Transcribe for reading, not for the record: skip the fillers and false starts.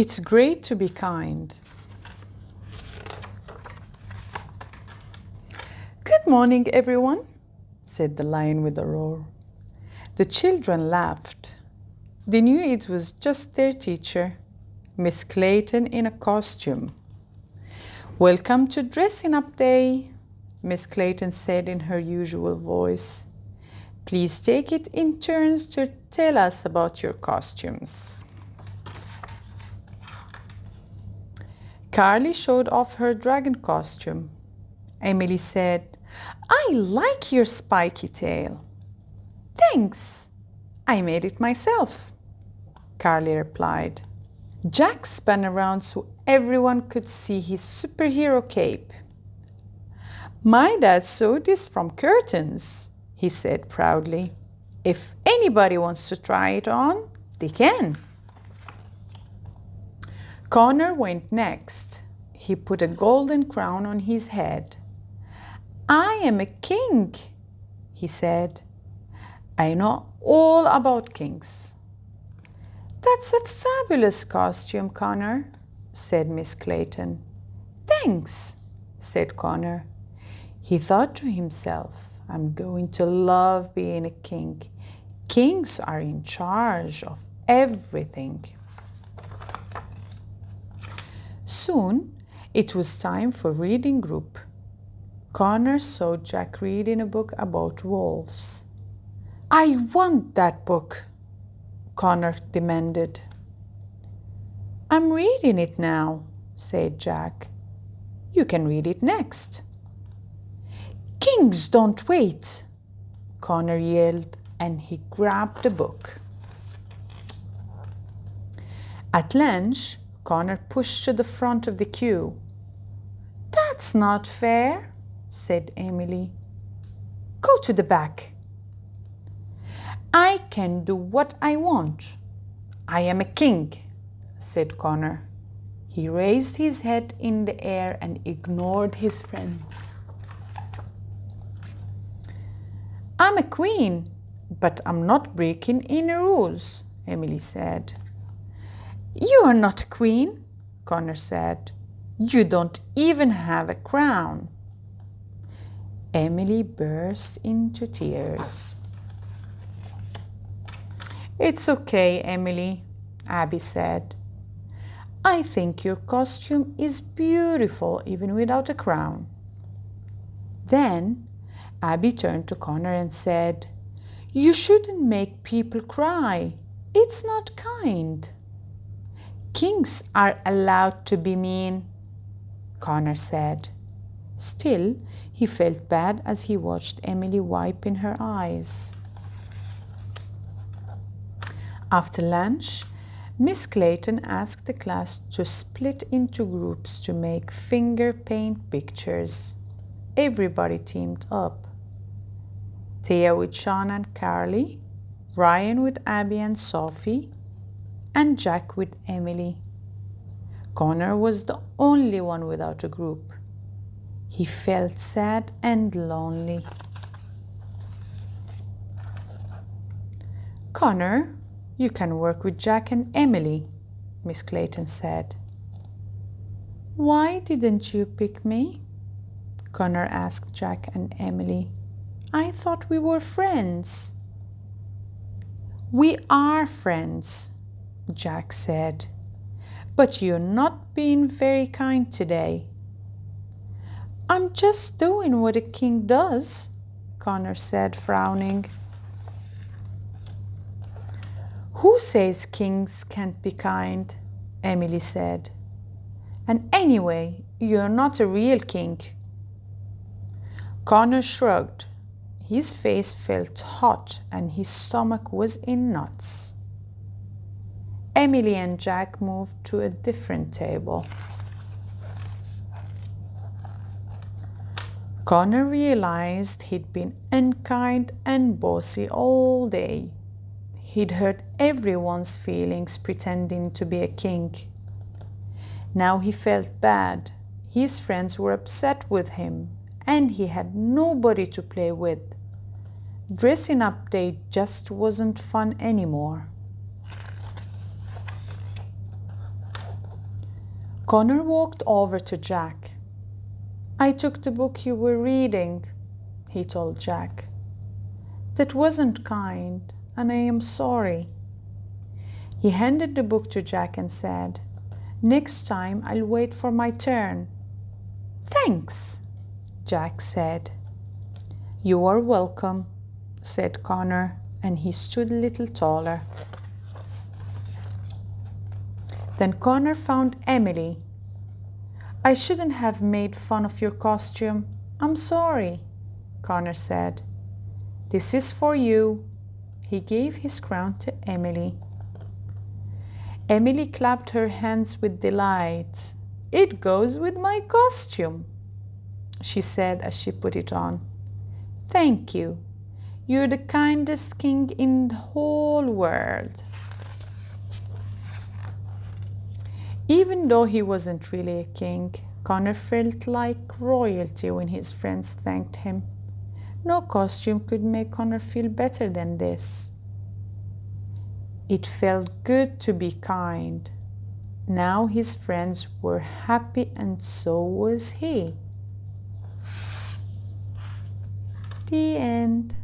It's great to be kind. Good morning, everyone, said the lion with a roar. The children laughed. They knew it was just their teacher, Miss Clayton, in a costume. Welcome to dressing up day, Miss Clayton said in her usual voice. Please take it in turns to tell us about your costumes. Carly showed off her dragon costume. Emily said, I like your spiky tail. Thanks. I made it myself, Carly replied. Jack spun around so everyone could see his superhero cape. My dad sewed this from curtains, he said proudly. If anybody wants to try it on, they can. Connor went next. He put a golden crown on his head. I am a king, he said. I know all about kings. That's a fabulous costume, Connor, said Miss Clayton. Thanks, said Connor. He thought to himself, I'm going to love being a king. Kings are in charge of everything. Soon, it was time for reading group. Connor saw Jack reading a book about wolves. I want that book, Connor demanded. I'm reading it now, said Jack. You can read it next. Kings don't wait, Connor yelled, and he grabbed the book. At lunch, Connor pushed to the front of the queue. That's not fair, said Emily. Go to the back. I can do what I want. I am a king, said Connor. He raised his head in the air and ignored his friends. I'm a queen, but I'm not breaking any rules, Emily said. You are not a queen, Connor said. You don't even have a crown. Emily burst into tears. It's okay, Emily, Abby said. I think your costume is beautiful even without a crown. Then Abby turned to Connor and said, You shouldn't make people cry. It's not kind. Kings are allowed to be mean, Connor said. Still, he felt bad as he watched Emily wiping her eyes. After lunch, Miss Clayton asked the class to split into groups to make finger paint pictures. Everybody teamed up. Thea with Sean and Carly, Ryan with Abby and Sophie, and Jack with Emily. Connor was the only one without a group. He felt sad and lonely. Connor, you can work with Jack and Emily, Miss Clayton said. Why didn't you pick me? Connor asked Jack and Emily. I thought we were friends. We are friends, Jack said. But you're not being very kind today. I'm just doing what a king does, Connor said, frowning. Who says kings can't be kind? Emily said. And anyway, you're not a real king. Connor shrugged. His face felt hot and his stomach was in knots. Emily and Jack moved to a different table. Connor realized he'd been unkind and bossy all day. He'd hurt everyone's feelings pretending to be a king. Now he felt bad. His friends were upset with him, and he had nobody to play with. Dressing up day just wasn't fun anymore. Connor walked over to Jack. "I took the book you were reading," he told Jack. "That wasn't kind, and I am sorry." He handed the book to Jack and said, "Next time I'll wait for my turn." "Thanks," Jack said. "You are welcome," said Connor, and he stood a little taller. Then Connor found Emily. "I shouldn't have made fun of your costume. I'm sorry," Connor said. "This is for you." He gave his crown to Emily. Emily clapped her hands with delight. "It goes with my costume," she said as she put it on. "Thank you. You're the kindest king in the whole world." Even though he wasn't really a king, Connor felt like royalty when his friends thanked him. No costume could make Connor feel better than this. It felt good to be kind. Now his friends were happy, and so was he. The end.